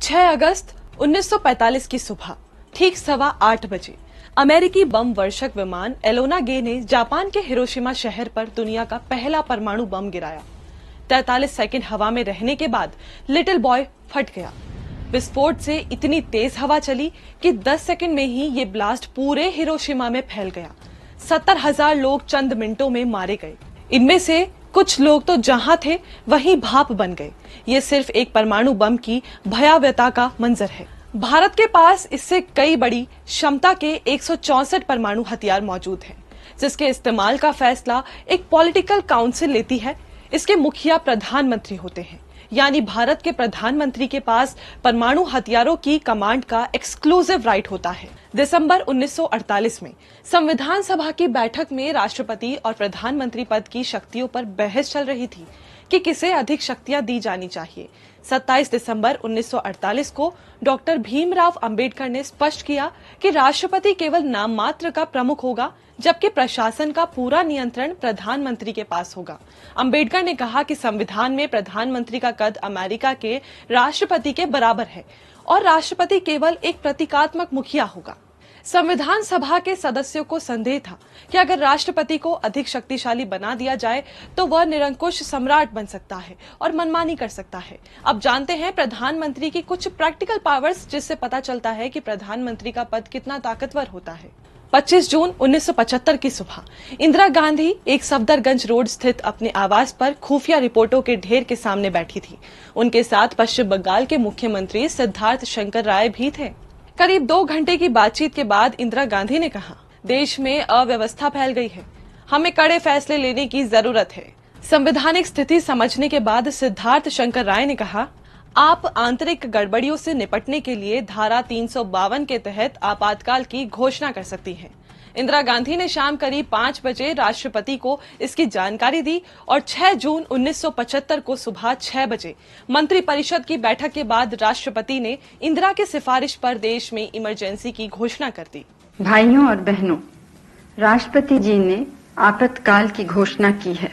6 अगस्त 1945 की सुबह ठीक 8:15 बजे अमेरिकी बम वर्षक विमान एलोना गे ने जापान के हिरोशिमा शहर पर दुनिया का पहला परमाणु बम गिराया। 43 सेकंड हवा में रहने के बाद लिटिल बॉय फट गया। विस्फोट से इतनी तेज हवा चली कि 10 सेकंड में ही ये ब्लास्ट पूरे हिरोशिमा में फैल गया। 70,000 लोग चंद मिनटों में मारे गए। इनमें से कुछ लोग तो जहां थे वहीं भाप बन गए। ये सिर्फ एक परमाणु बम की भयावहता का मंजर है। भारत के पास इससे कई बड़ी क्षमता के 164 परमाणु हथियार मौजूद हैं, जिसके इस्तेमाल का फैसला एक पॉलिटिकल काउंसिल लेती है। इसके मुखिया प्रधानमंत्री होते हैं, यानी भारत के प्रधानमंत्री के पास परमाणु हथियारों की कमांड का एक्सक्लूसिव राइट होता है। दिसंबर 1948 में संविधान सभा की बैठक में राष्ट्रपति और प्रधानमंत्री पद की शक्तियों पर बहस चल रही थी कि किसे अधिक शक्तियां दी जानी चाहिए। 27 दिसंबर 1948 को डॉक्टर भीमराव अंबेडकर ने स्पष्ट किया कि राष्ट्रपति केवल नाम मात्र का प्रमुख होगा, जबकि प्रशासन का पूरा नियंत्रण प्रधानमंत्री के पास होगा। अंबेडकर ने कहा कि संविधान में प्रधानमंत्री का कद अमेरिका के राष्ट्रपति के बराबर है और राष्ट्रपति केवल एक प्रतीकात्मक मुखिया होगा। संविधान सभा के सदस्यों को संदेह था कि अगर राष्ट्रपति को अधिक शक्तिशाली बना दिया जाए तो वह निरंकुश सम्राट बन सकता है और मनमानी कर सकता है। अब जानते हैं प्रधानमंत्री की कुछ प्रैक्टिकल पावर्स, जिससे पता चलता है कि प्रधानमंत्री का पद कितना ताकतवर होता है। 25 जून 1975 की सुबह इंदिरा गांधी एक सफदरगंज रोड स्थित अपने आवास पर खुफिया रिपोर्टों के ढेर के सामने बैठी थी। उनके साथ पश्चिम बंगाल के मुख्यमंत्री सिद्धार्थ शंकर राय भी थे। करीब 2 घंटे की बातचीत के बाद इंदिरा गांधी ने कहा, देश में अव्यवस्था फैल गई है, हमें कड़े फैसले लेने की जरूरत है। संवैधानिक स्थिति समझने के बाद सिद्धार्थ शंकर राय ने कहा, आप आंतरिक गड़बड़ियों से निपटने के लिए धारा 352 के तहत आपातकाल की घोषणा कर सकती हैं। इंदिरा गांधी ने शाम करीब 5 बजे राष्ट्रपति को इसकी जानकारी दी और 6 जून 1975 को सुबह 6 बजे मंत्रिपरिषद की बैठक के बाद राष्ट्रपति ने इंदिरा की सिफारिश पर देश में इमरजेंसी की घोषणा कर दी। भाइयों और बहनों, राष्ट्रपति जी ने आपातकाल की घोषणा की है।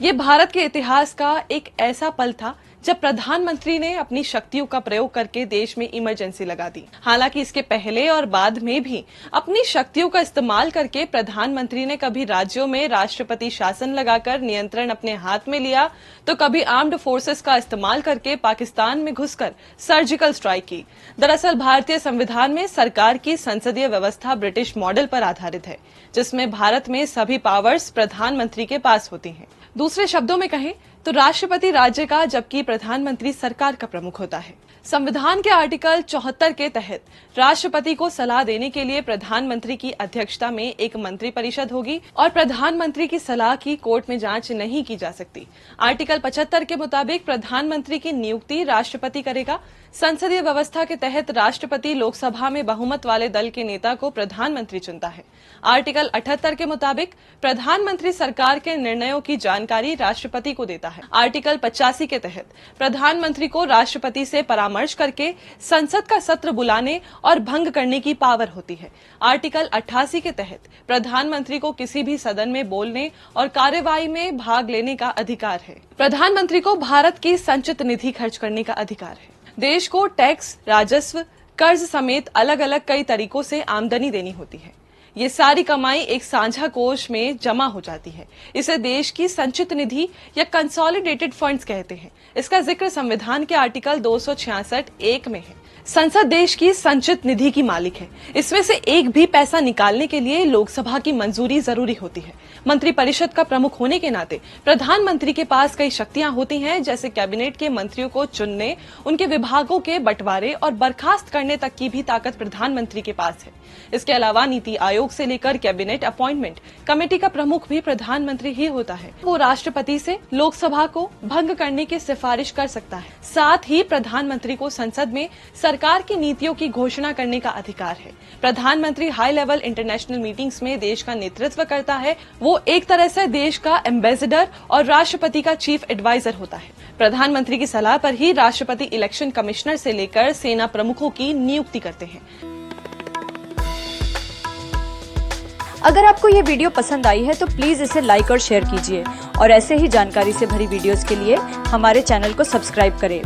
ये भारत के इतिहास का एक ऐसा पल था जब प्रधानमंत्री ने अपनी शक्तियों का प्रयोग करके देश में इमरजेंसी लगा दी। हालांकि इसके पहले और बाद में भी अपनी शक्तियों का इस्तेमाल करके प्रधानमंत्री ने कभी राज्यों में राष्ट्रपति शासन लगाकर नियंत्रण अपने हाथ में लिया, तो कभी आर्म्ड फोर्सेस का इस्तेमाल करके पाकिस्तान में घुसकर सर्जिकल स्ट्राइक की। दरअसल भारतीय संविधान में सरकार की संसदीय व्यवस्था ब्रिटिश मॉडल पर आधारित है, जिसमें भारत में सभी पावर्स प्रधानमंत्री के पास होती हैं। दूसरे शब्दों में कहें तो राष्ट्रपति राज्य का, जबकि प्रधानमंत्री सरकार का प्रमुख होता है। संविधान के आर्टिकल 74 के तहत राष्ट्रपति को सलाह देने के लिए प्रधानमंत्री की अध्यक्षता में एक मंत्रिपरिषद होगी और प्रधानमंत्री की सलाह की कोर्ट में जांच नहीं की जा सकती। आर्टिकल 75 के मुताबिक प्रधानमंत्री की नियुक्ति राष्ट्रपति करेगा। संसदीय व्यवस्था के तहत राष्ट्रपति लोकसभा में बहुमत वाले दल के नेता को प्रधानमंत्री चुनता है। आर्टिकल 78 के मुताबिक प्रधानमंत्री सरकार के निर्णयों की जानकारी राष्ट्रपति को देता है। आर्टिकल 85 के तहत प्रधानमंत्री को राष्ट्रपति से परामर्श करके संसद का सत्र बुलाने और भंग करने की पावर होती है। आर्टिकल 88 के तहत प्रधानमंत्री को किसी भी सदन में बोलने और कार्यवाही में भाग लेने का अधिकार है। प्रधानमंत्री को भारत की संचित निधि खर्च करने का अधिकार है। देश को टैक्स, राजस्व, कर्ज समेत अलग अलग कई तरीकों से आमदनी देनी होती है। ये सारी कमाई एक साझा कोष में जमा हो जाती है। इसे देश की संचित निधि या कंसोलिडेटेड फंड्स कहते हैं। इसका जिक्र संविधान के आर्टिकल 266(1) में है। संसद देश की संचित निधि की मालिक है। इसमें से एक भी पैसा निकालने के लिए लोकसभा की मंजूरी जरूरी होती है। मंत्रिपरिषद का प्रमुख होने के नाते प्रधानमंत्री के पास कई शक्तियां होती हैं, जैसे कैबिनेट के मंत्रियों को चुनने, उनके विभागों के बंटवारे और बर्खास्त करने तक की भी ताकत प्रधानमंत्री के पास है। इसके अलावा नीति आयोग से लेकर कैबिनेट अपॉइंटमेंट कमेटी का प्रमुख भी प्रधानमंत्री ही होता है। वो राष्ट्रपति से लोकसभा को भंग करने की सिफारिश कर सकता है। साथ ही प्रधानमंत्री को संसद में सरकार की नीतियों की घोषणा करने का अधिकार है। प्रधानमंत्री हाई लेवल इंटरनेशनल मीटिंग्स में देश का नेतृत्व करता है। वो एक तरह से देश का एम्बेसडर और राष्ट्रपति का चीफ एडवाइजर होता है। प्रधानमंत्री की सलाह पर ही राष्ट्रपति इलेक्शन कमिश्नर से लेकर सेना प्रमुखों की नियुक्ति करते हैं। अगर आपको ये वीडियो पसंद आई है तो प्लीज़ इसे लाइक और शेयर कीजिए और ऐसे ही जानकारी से भरी वीडियोस के लिए हमारे चैनल को सब्सक्राइब करें।